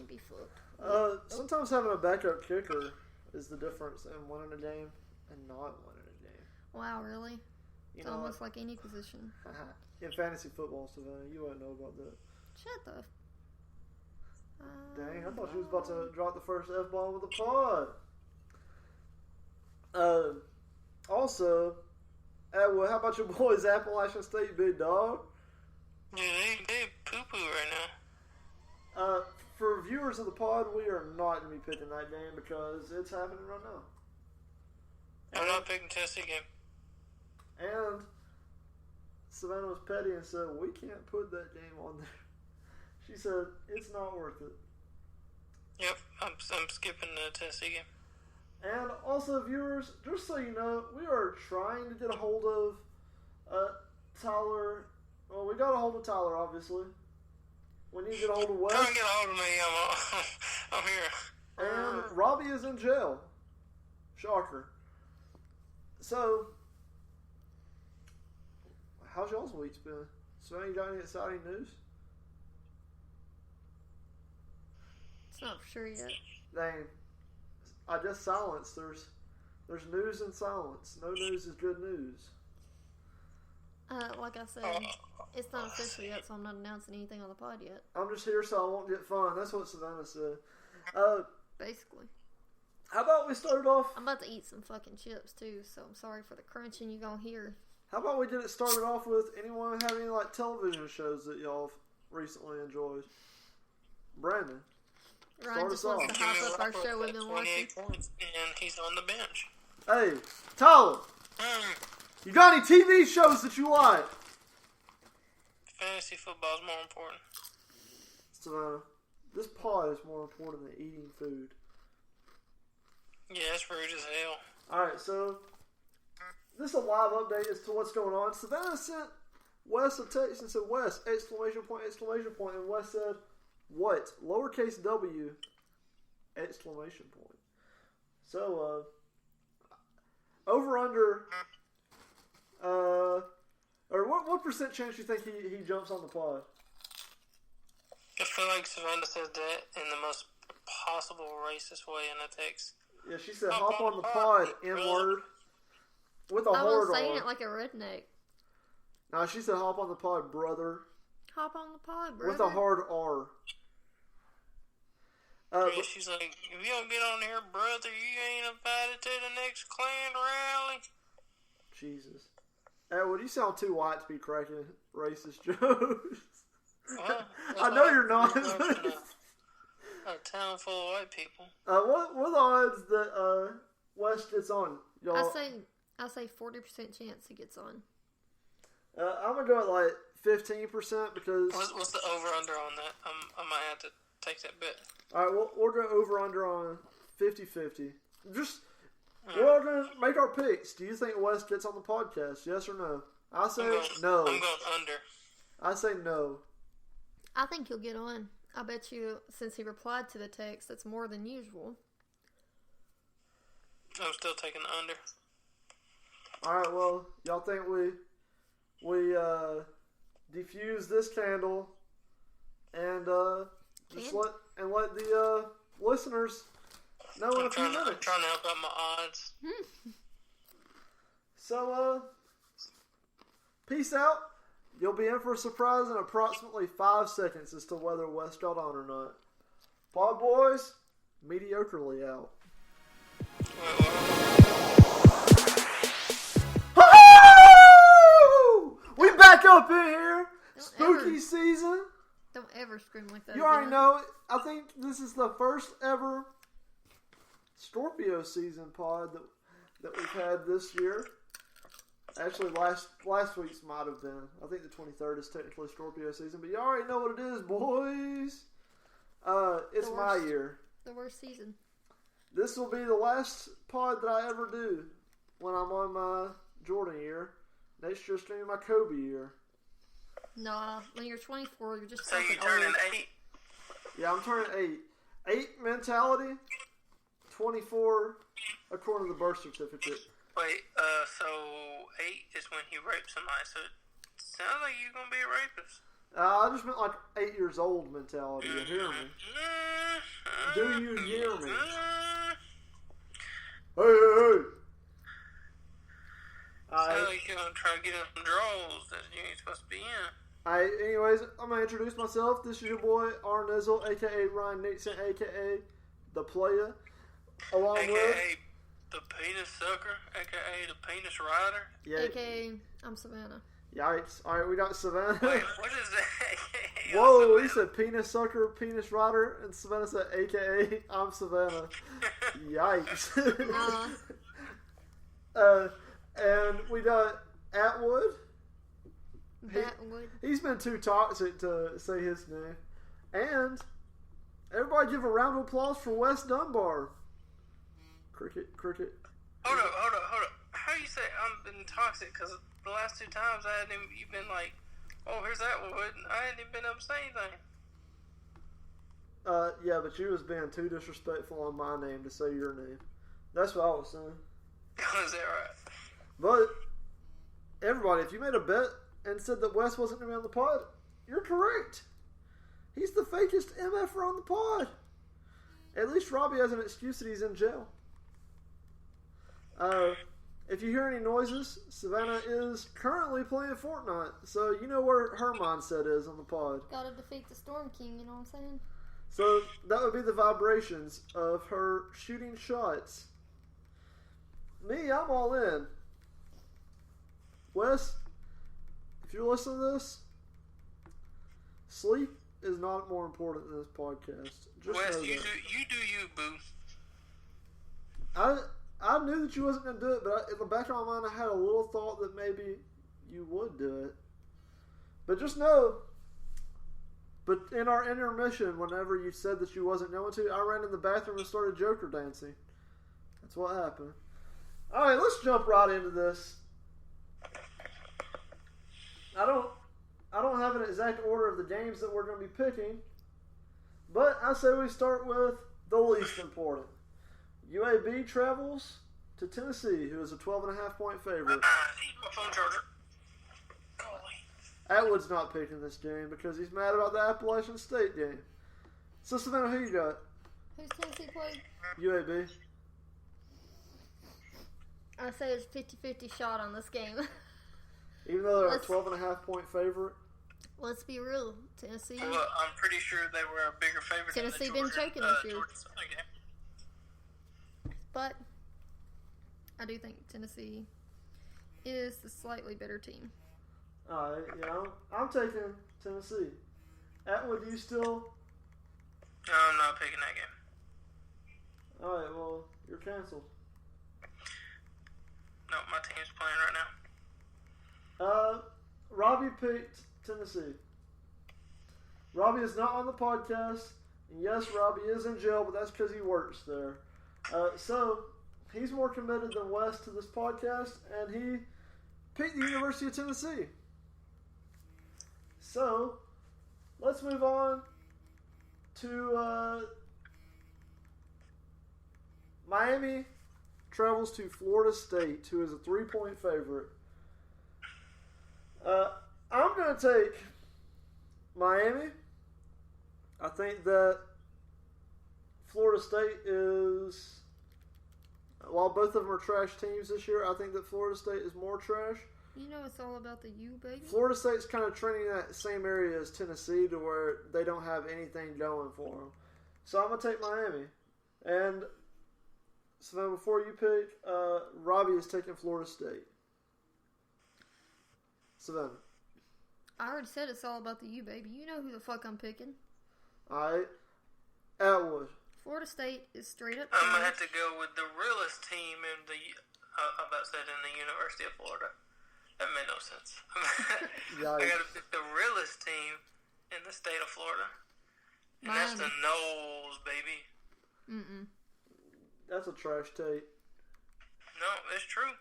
can be fucked. Sometimes having a backup kicker is the difference in winning a game and not winning a game. Wow, really? It's almost like any position. In fantasy football, Savannah, you wouldn't know about that. Shut the... Dang, I thought she was about to drop the first F-bomb with the pod. Also, well, how about your boys, Appalachian State, big dog? Dude, they poo-poo right now. For viewers of the pod, we are not going to be picking that game because it's happening right now. I'm not picking Tennessee game. And Savannah was petty and said, we can't put that game on there. She said, it's not worth it. Yep, I'm skipping the Tennessee game. And also, viewers, just so you know, we are trying to get a hold of Tyler. Well, we got a hold of Tyler, obviously. We need to get a hold of Wes. Come and get a hold of me. I'm here. And Robbie is in jail. Shocker. So, how's y'all's week's been? So, you got any exciting news? It's not for sure yet. Dang. I just silenced. There's news and silence. No news is good news. Like I said, it's not official yet, so I'm not announcing anything on the pod yet. I'm just here so I won't get fined. That's what Savannah said. Basically. How about we start off... I'm about to eat some fucking chips, too, so I'm sorry for the crunching you're going to hear. How about we get it started off with anyone have any, like, television shows that y'all have recently enjoyed? Brandon. Ryan just wants to hop up our show we've been watching. Points, and he's on the bench. Hey, Tyler. You got any TV shows that you like? Fantasy football is more important. So, this pod is more important than eating food. Yeah, that's rude as hell. Alright, so this is a live update as to what's going on. Savannah sent Wes a text and said, Wes, exclamation point, and Wes said, what? Lowercase W, exclamation point. So, over under, or what percent chance you think he jumps on the pod? I feel like Savannah said that in the most possible racist way in the text. Yeah, she said, hop on the pod, N-word, with a I hard was saying R. it like a redneck. No, she said, hop on the pod, brother, Hop on the pod, brother. with a hard R. She's like, if you don't get on here, brother, you ain't invited to the next Klan rally. Jesus. Edward, you sound too white to be cracking racist jokes. Well, I know you're not. A town full of white people. What are the odds that Wes gets on? Y'all? I say 40% chance he gets on. I'm gonna go at like 15% because. What's the over under on that? I might have to take that bet. All right, we'll go over under on 50-50. We're all gonna make our picks. Do you think Wes gets on the podcast? Yes or no? I say no. I'm going under. I say no. I think he'll get on. I bet you, since he replied to the text, that's more than usual. I'm still taking the under. All right, well, y'all think we defuse this candle and just let the listeners know in a few minutes. I'm trying to help out my odds. So, peace out. You'll be in for a surprise in approximately 5 seconds as to whether Wes got on or not. PodBois, mediocrely out. We back up in here. Spooky season. Don't ever scream like that. You already know it. I think this is the first ever Scorpio season pod that we've had this year. Actually, last week's might have been. I think the 23rd is technically Scorpio season, but you already know what it is, boys. It's my year. The worst season. This will be the last pod that I ever do when I'm on my Jordan year. Next year's going to be my Kobe year. Nah, when you're 24, you're just so fucking you're turning old. 8? Yeah, I'm turning 8. 8 mentality, 24 according to the birth certificate. Wait, so 8 is when he raped somebody, so it sounds like you're going to be a rapist. I just meant like 8 years old mentality. You hear me? Do you hear me? Hey! So you're gonna try to get in draws that you ain't supposed to be in. Anyways, I'm gonna introduce myself. This is your boy Arnizzle, aka Ryan Nixon, aka the Playa, along AKA with the penis sucker, aka the penis rider. yeah. AKA, I'm Savannah. Yikes! All right, we got Savannah. Wait, what is that? Whoa, he said penis sucker, penis rider, and Savannah said AKA I'm Savannah. Yikes! And we got Atwood. He's been too toxic to say his name. And everybody give a round of applause for Wes Dunbar. Cricket. Hold up. How you say I'm been toxic? Because the last two times you've been like, oh, here's Atwood. I hadn't even been able to say anything. Yeah, but you was being too disrespectful on my name to say your name. That's what I was saying. Is that right? But everybody, if you made a bet and said that Wes wasn't going to be on the pod, you're correct. He's the fakest MFer on the pod. At least Robbie has an excuse that he's in jail. If you hear any noises, Savannah is currently playing Fortnite, so you know where her mindset is on the pod. Gotta defeat the Storm King, you know what I'm saying? So that would be the vibrations of her shooting shots. Me, I'm all in. Wes, if you're listening to this, sleep is not more important than this podcast. Just Wes, know you that. do you, boo. I knew that you wasn't going to do it, but in the back of my mind, I had a little thought that maybe you would do it. But just know, but in our intermission, whenever you said that you wasn't going to, I ran in the bathroom and started Joker dancing. That's what happened. All right, let's jump right into this. I don't have an exact order of the games that we're going to be picking, but I say we start with the least important. UAB travels to Tennessee, who is a 12.5-point favorite. I need my phone charger. Golly. Atwood's not picking this game because he's mad about the Appalachian State game. So, Savannah, who you got? Who's Tennessee played? UAB. I say it's 50-50 shot on this game. Even though they're a 12.5-point favorite. Let's be real. Tennessee. Well, I'm pretty sure they were a bigger favorite Tennessee than the been choking this year. Georgia Southern game. But I do think Tennessee is the slightly better team. Alright, yeah, I'm taking Tennessee. Atwood, you still? No, I'm not picking that game. Alright, well, you're canceled. No, my team's playing right now. Robbie picked Tennessee. Robbie is not on the podcast. And yes, Robbie is in jail, but that's because he works there. So, he's more committed than Wes to this podcast, and he picked the University of Tennessee. So, let's move on to Miami travels to Florida State, who is a 3-point favorite. I'm going to take Miami. I think that Florida State is, while both of them are trash teams this year, I think that Florida State is more trash. You know it's all about the U, baby. Florida State's kind of trending in that same area as Tennessee to where they don't have anything going for them. So I'm going to take Miami. And so then before you pick, Robbie is taking Florida State. Savannah. I already said it's all about the U, baby. You know who the fuck I'm picking. Alright. Atwood. Florida State is straight up. I'm gonna have to go with the realest team in the. I about said in the University of Florida. That made no sense. I gotta pick the realest team in the state of Florida, and that's the Noles, baby. That's a trash take. No, it's true.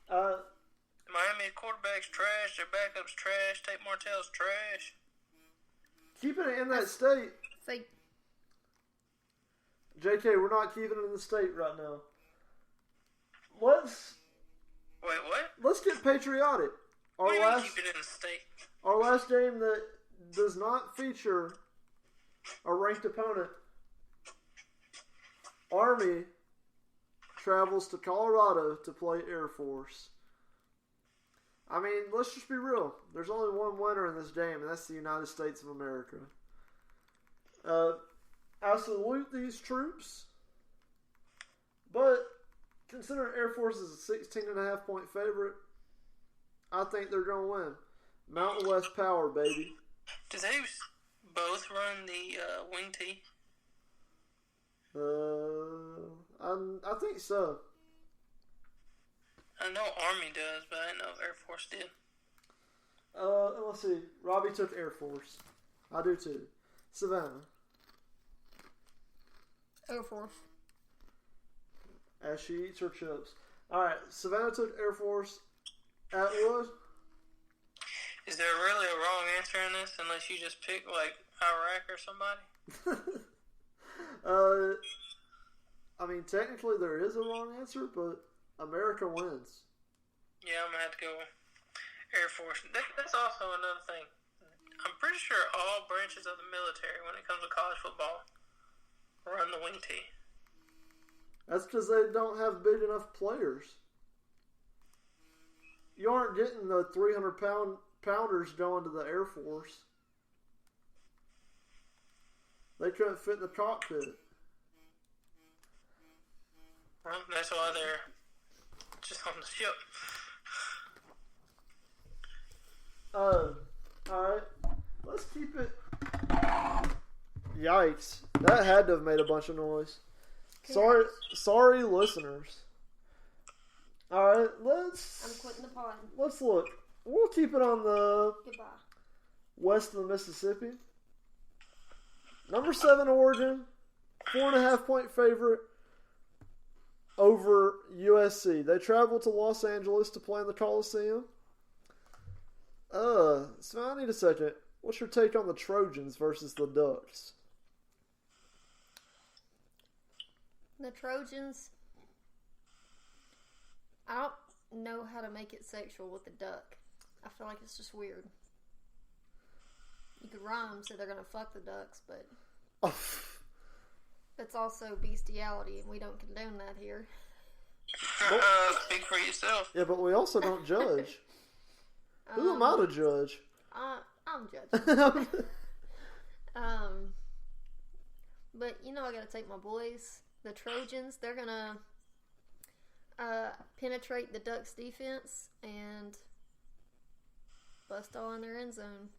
Miami quarterback's trash. Their backup's trash. Tate Martell's trash. Keeping it in that state. Fake. JK, we're not keeping it in the state right now. Let's Wait, what? let's get patriotic. What do you mean keep it in the state? Our last game that does not feature a ranked opponent Army travels to Colorado to play Air Force. I mean, let's just be real. There's only one winner in this game, and that's the United States of America. I salute these troops, but considering Air Force is a 16.5 point favorite, I think they're going to win. Mountain West power, baby. Do they both run the wing T? I think so. I know Army does, but I didn't know if Air Force did. Let's see. Robbie took Air Force. I do too. Savannah. Air Force. As she eats her chips. Alright, Savannah took Air Force. Atwood? Is there really a wrong answer in this unless you just pick, like, Iraq or somebody? I mean, technically there is a wrong answer, but America wins. Yeah, I'm going to have to go Air Force. That's also another thing. I'm pretty sure all branches of the military, when it comes to college football, run the wing T. That's because they don't have big enough players. You aren't getting the 300-pounders going to the Air Force. They couldn't fit in the cockpit. Well, that's why they're just on the ship. Alright. Let's keep it. Yikes. That had to have made a bunch of noise. Sorry, listeners. Alright, I'm quitting the pod. Let's look. We'll keep it on the Goodbye. west of the Mississippi. Number 7, Oregon. 4.5 point favorite over USC. They travel to Los Angeles to play in the Coliseum. So I need a second. What's your take on the Trojans versus the Ducks? The Trojans, I don't know how to make it sexual with the duck. I feel like it's just weird. You could rhyme, so they're going to fuck the ducks, but that's also bestiality, and we don't condone that here. Speak for yourself. Yeah, but we also don't judge. Who am I to judge? I'm judging. But, you know, I got to take my boys. The Trojans, they're going to penetrate the Ducks' defense and bust all in their end zone.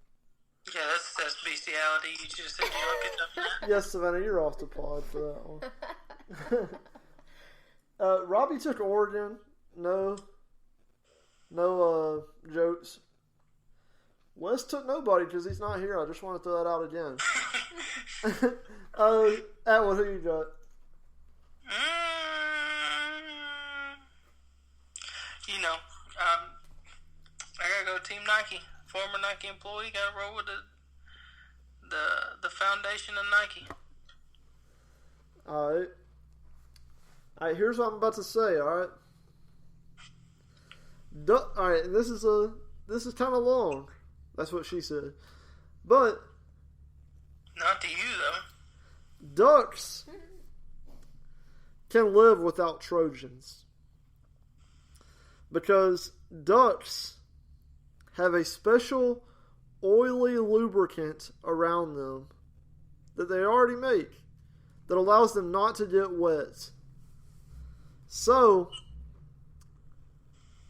Yeah, that's bestiality. You just said you don't get that. Yes, Savannah, you're off the pod for that one. Robbie took Oregon. No jokes. Wes took nobody because he's not here. I just want to throw that out again. Atwood, who you got? You know, I gotta go Team Nike. Former Nike employee, gotta roll with the foundation of Nike. Alright, here's what I'm about to say, alright? Alright, and this is kind of long. That's what she said. But not to you, though. Ducks can live without Trojans. Because Ducks have a special oily lubricant around them that they already make that allows them not to get wet. So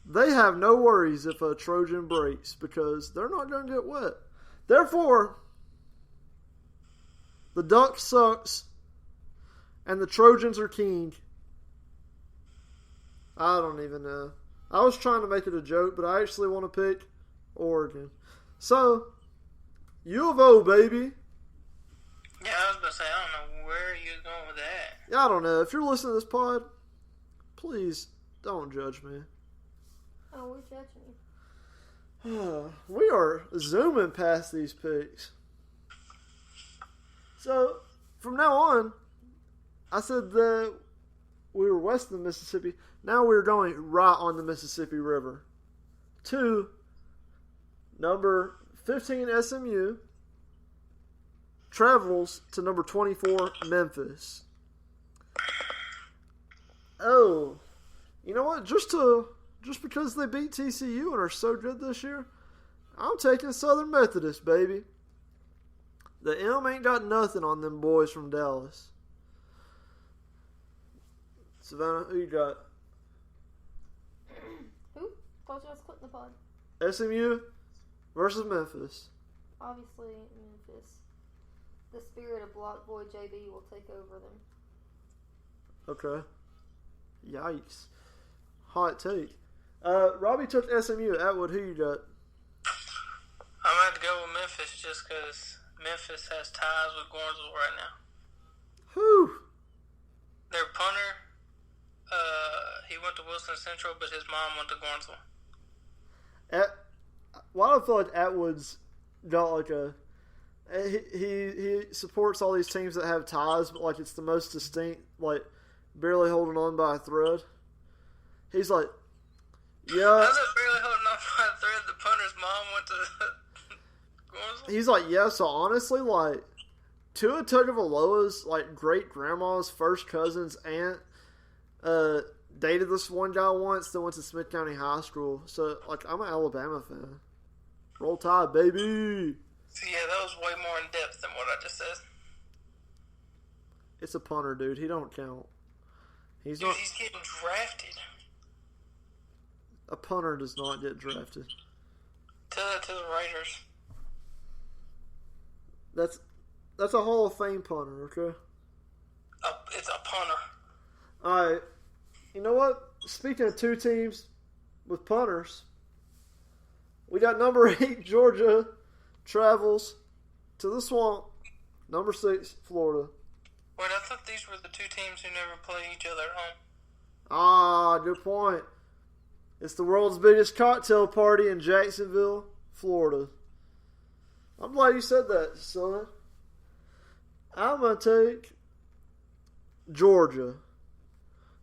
they have no worries if a Trojan breaks because they're not going to get wet. Therefore, the Duck sucks and the Trojans are king. I don't even know. I was trying to make it a joke, but I actually want to pick Oregon. So, U of O, baby. Yeah, I was about to say, I don't know where you're going with that. Yeah, I don't know. If you're listening to this pod, please don't judge me. Oh, we're judging you. We are zooming past these picks. So, from now on, I said that we were west of the Mississippi. Now we're going right on the Mississippi River. To number 15 SMU travels to number 24 Memphis. Oh, you know what? Just because they beat TCU and are so good this year, I'm taking Southern Methodist, baby. The M ain't got nothing on them boys from Dallas. Savannah, who you got? Who? Told you I was quitting the pod. SMU versus Memphis. Obviously, Memphis. The spirit of PodBoi JB will take over them. Okay. Yikes. Hot take. Robbie took SMU. Atwood, who you got? I'm going to go with Memphis just because Memphis has ties with Gordonsville right now. Whew. Their punter, he went to Wilson Central, but his mom went to Gordonsville. Why do I feel like Atwood's got like a... He supports all these teams that have ties, but like it's the most distinct, like barely holding on by a thread. He's like, yeah. How's it barely holding on by a thread? The punter's mom went to Gordonsville? He's like, yeah, so honestly, like, Tua Tagovailoa's, like, great-grandma's first cousin's aunt dated this one guy once that went to Smith County High School. So, like, I'm an Alabama fan. Roll Tide, baby! So, yeah, that was way more in depth than what I just said. It's a punter, dude. He don't count. He's Dude, he's getting drafted. A punter does not get drafted. Tell that to the Raiders. That's a Hall of Fame punter, okay? It's a punter. Alright. You know what? Speaking of two teams with punters, we got number 8 Georgia travels to the Swamp. Number 6 Florida. Wait, I thought these were the two teams who never play each other at home. Ah, good point. It's the world's biggest cocktail party in Jacksonville, Florida. I'm glad you said that, son. I'm going to take Georgia.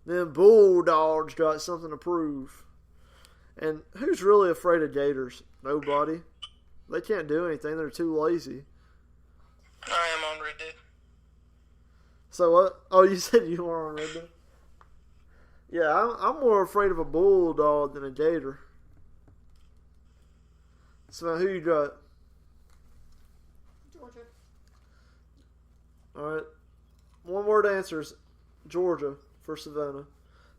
Them Bulldogs got something to prove. And who's really afraid of Gators? Nobody. They can't do anything. They're too lazy. I am on Red Dead. So what? Oh, you said you were on Red Dead? Yeah, I'm more afraid of a Bulldog than a Gator. So who you got? Georgia. Alright. One word answers. Georgia for Savannah.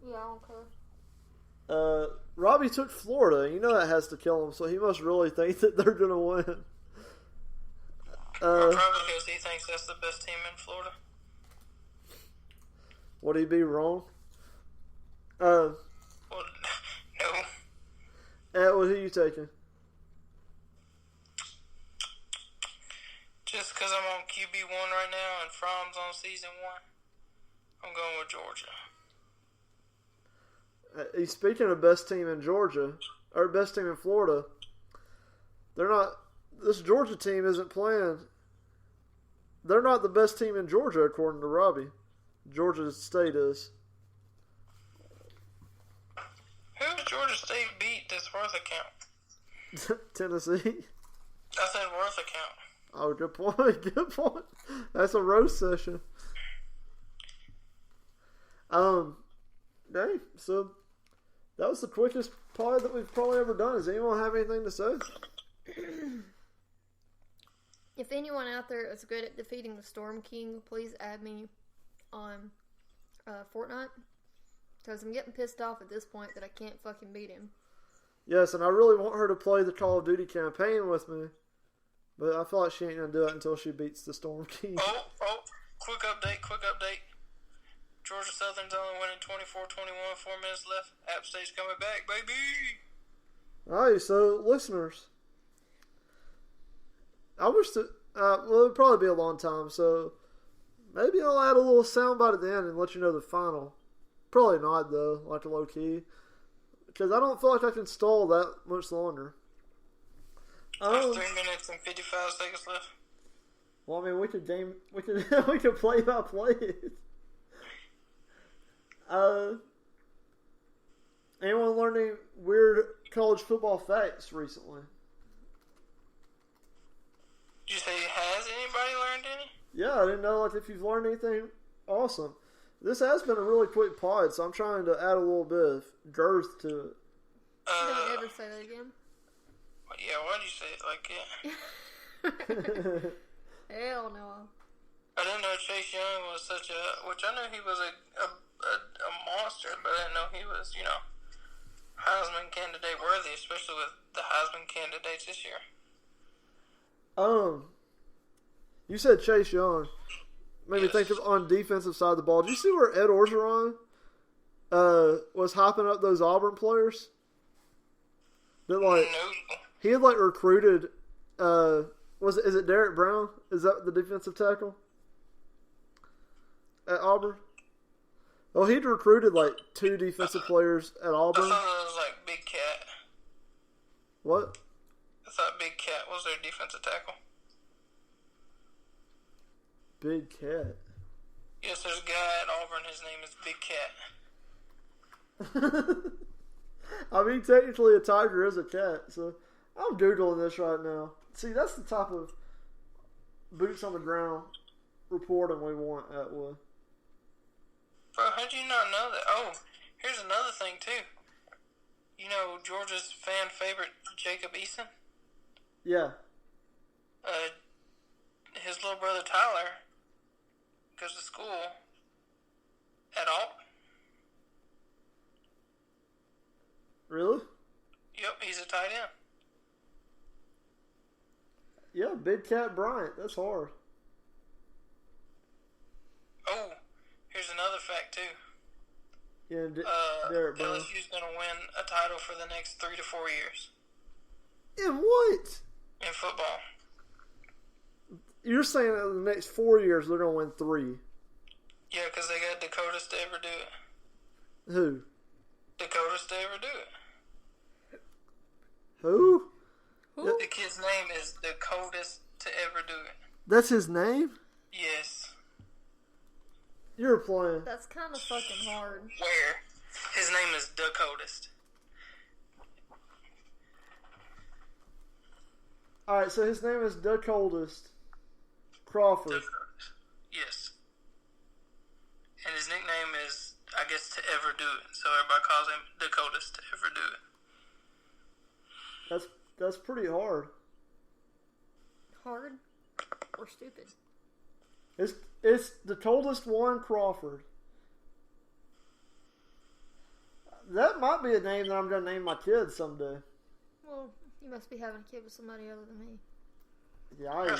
Yeah, I don't care. Robbie took Florida. You know that has to kill him, so he must really think that they're going to win. Probably because he thinks that's the best team in Florida. Would he be wrong? Well, no. What are you taking? Just because I'm on QB1 right now and Fromm's on season 1, I'm going with Georgia. Speaking of best team in Georgia, or best team in Florida, they're not. This Georgia team isn't playing. They're not the best team in Georgia, according to Robbie. Georgia State is. Who does Georgia State beat this worth account? Tennessee. I said worth account. Oh, good point. Good point. That's a roast session. Dang. So that was the quickest pod that we've probably ever done. Does anyone have anything to say? If anyone out there is good at defeating the Storm King, please add me on Fortnite. Because I'm getting pissed off at this point that I can't fucking beat him. Yes, and I really want her to play the Call of Duty campaign with me. But I feel like she ain't going to do it until she beats the Storm King. Oh, quick update. Georgia Southern's only winning 24-21, 4 minutes left. App State's coming back, baby! Alright, so listeners, I wish that, it'll probably be a long time, so maybe I'll add a little soundbite at the end and let you know the final. Probably not, though, like a low key. Because I don't feel like I can stall that much longer. There's 3 minutes and 55 seconds left. Well, I mean, we could we could play by play it. Anyone learn any weird college football facts recently? Did you say, has anybody learned any? Yeah, I didn't know like if you've learned anything awesome. This has been a really quick pod, so I'm trying to add a little bit of girth to it. Don't ever say that again. Yeah, why'd you say it like that? Hell no. I didn't know Chase Young was such a... Which I knew he was a monster, but I didn't know he was, Heisman candidate worthy, especially with the Heisman candidates this year. You said Chase Young. Made me think of on defensive side of the ball. Did you see where Ed Orgeron was hyping up those Auburn players? That he had recruited. Is it Derek Brown? Is that the defensive tackle at Auburn? Well, he'd recruited 2 defensive players at Auburn. I thought it was Big Cat. What? I thought Big Cat was their defensive tackle. Big Cat. Yes, there's a guy at Auburn. His name is Big Cat. I mean, technically a tiger is a cat, so I'm Googling this right now. See, that's the type of boots on the ground reporting we want at Wood. Bro, how'd you not know that? Oh, here's another thing, too. You know Georgia's fan favorite, Jacob Eason? Yeah. His little brother, Tyler, goes to school at Auburn. Really? Yep, he's a tight end. Yeah, Big Cat Bryant. That's hard. Oh, here's another fact, too. Yeah, Derek Brown. LSU's going to win a title for the next 3 to 4 years. In what? In football. You're saying that in the next 4 years they're going to win 3. Yeah, because they got Dakotas to ever do it. Who? Dakotas to ever do it. Who? The kid's name is Dakotas to ever do it. That's his name? Yes. You're playing. That's kind of fucking hard. Where? His name is Dakotas. Alright, so his name is Dakotas Crawford. Dakotas. Yes. And his nickname is, I guess, to ever do it. So everybody calls him Dakotas to ever do it. That's pretty hard. Hard or stupid? It's the coldest one, Crawford. That might be a name that I'm going to name my kid someday. Well, you must be having a kid with somebody other than me. Yeah, I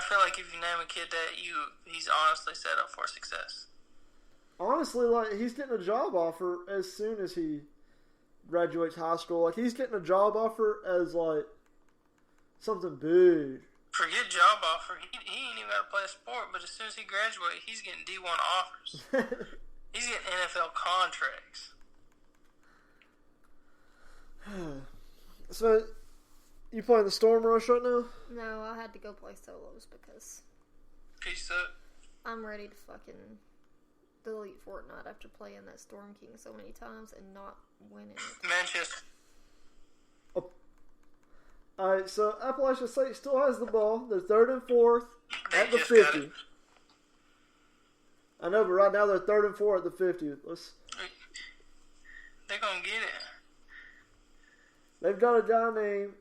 feel like if you name a kid that, he's honestly set up for success. Honestly, he's getting a job offer as soon as he graduates high school. He's getting a job offer as something big. Forget job offer. He ain't even got to play a sport, but as soon as he graduates, he's getting D1 offers. He's getting NFL contracts. So, you playing the Storm Rush right now? No, I had to go play solos because Peace up. I'm ready to fucking delete Fortnite after playing that Storm King so many times and not winning it. Manchester. Alright, so Appalachian State still has the ball. They're 3rd and 4th at the 50. I know, but right now they're 3rd and 4 at the 50. They're going to get it. They've got a guy named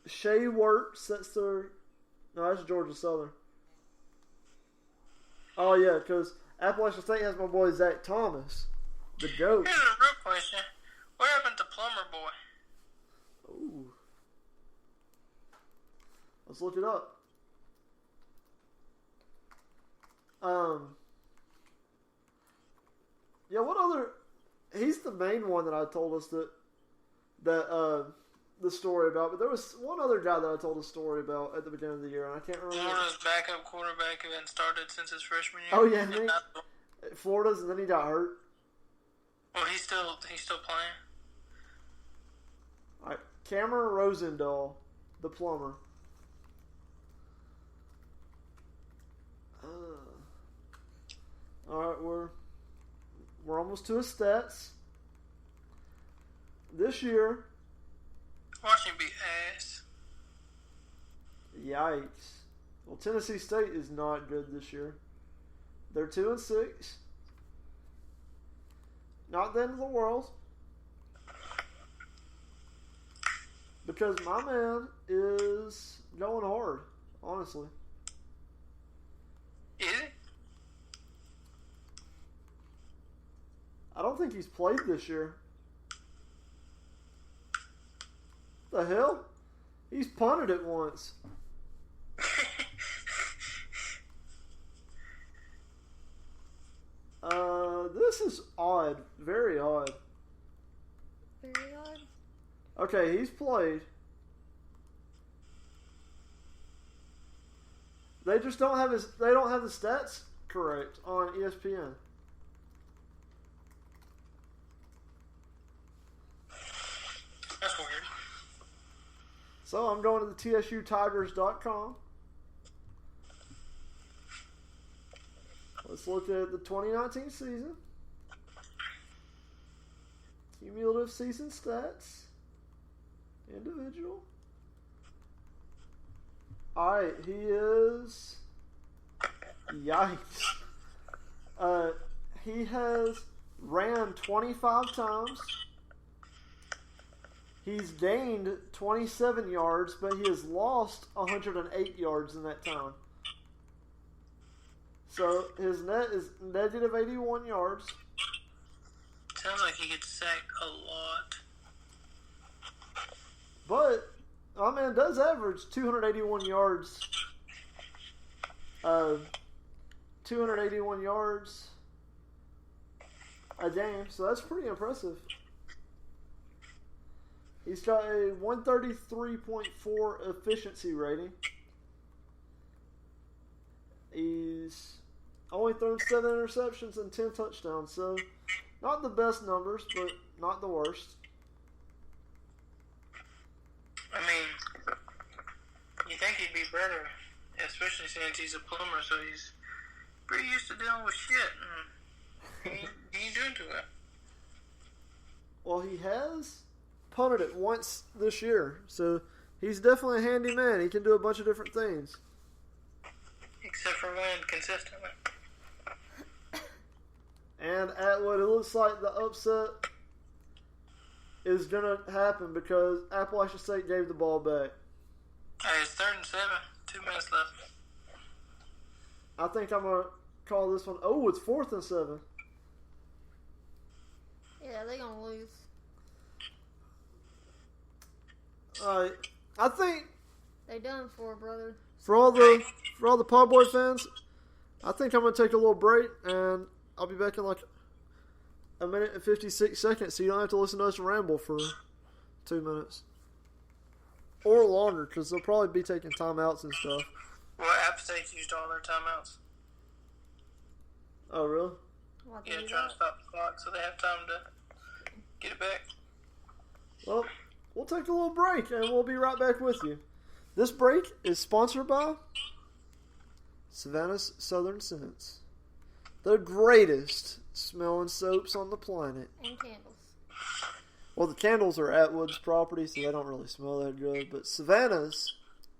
Shea Wertz. That's Georgia Southern. Oh, yeah, because Appalachian State has my boy Zach Thomas, the GOAT. Here's a real question. What happened to Plumber Boy? Ooh. Let's look it up. Yeah, what other... He's the main one that I told us that the story about, but there was one other guy that I told a story about at the beginning of the year, and I can't remember. Florida's backup quarterback who hadn't started since his freshman year. Oh, yeah. Florida's, and then he got hurt. Well, he's still playing. All right, Cameron Rosendahl, the plumber. All right, we're almost to his stats. This year, Watch him be ass. yikes. Well, Tennessee State is not good this year. They're 2-6. Not the end of the world. Because my man is going hard, honestly. Is he? I don't think he's played this year. The hell? He's punted it once. This is odd. Very odd. Very odd. Okay, he's played. They just don't have they don't have the stats correct on ESPN. That's weird. So I'm going to the TSUTigers.com. Let's look at the 2019 season. Cumulative season stats. Individual. Alright, he is... Yikes. He has ran 25 times. He's gained 27 yards, but he has lost 108 yards in that time. So his net is negative 81 yards. Sounds like he gets sacked a lot. But my man does average 281 yards. 281 yards a game, so that's pretty impressive. He's got a 133.4 efficiency rating. He's only thrown 7 interceptions and 10 touchdowns, so not the best numbers, but not the worst. I mean, you think he'd be better, especially since he's a plumber, so he's pretty used to dealing with shit, and he ain't doing too well. Well, he has punted it once this year, so he's definitely a handy man. He can do a bunch of different things. Except for win consistently. And Atwood, it looks like the upset is going to happen because Appalachian State gave the ball back. Hey, it's 3rd and 7. 2 minutes left. I think I'm going to call this one. Oh, it's 4th and 7. Yeah, they're going to lose. Alright. I think They done for, brother. for all the PodBoi fans, I think I'm going to take a little break and I'll be back in like a minute and 56 seconds, so you don't have to listen to us ramble for 2 minutes. Or longer, because they'll probably be taking timeouts and stuff. Well, App State's used all their timeouts. Oh, really? Why'd they Yeah, do trying that? to stop the clock so they have time to get it back. Well, we'll take a little break and we'll be right back with you. This break is sponsored by Savannah's Southern Scents. The greatest smelling soaps on the planet. And candles. Well, the candles are Atwood's property, so they don't really smell that good. But Savannah's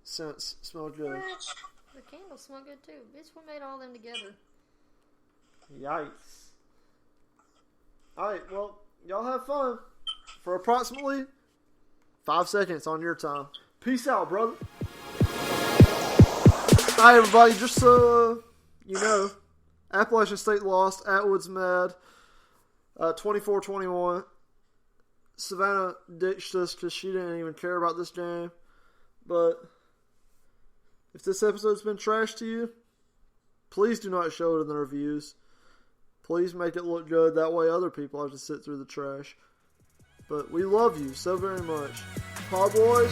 scents smell good. The candles smell good too. Bitch, we made all them together. Yikes. Alright, well, y'all have fun for approximately 5 seconds on your time. Peace out, brother. Alright, everybody, just so you know, Appalachian State lost. Atwood's mad. 24-21. Savannah ditched us because she didn't even care about this game. But if this episode's been trash to you, please do not show it in the reviews. Please make it look good. That way other people have to sit through the trash. But we love you so very much. PodBois.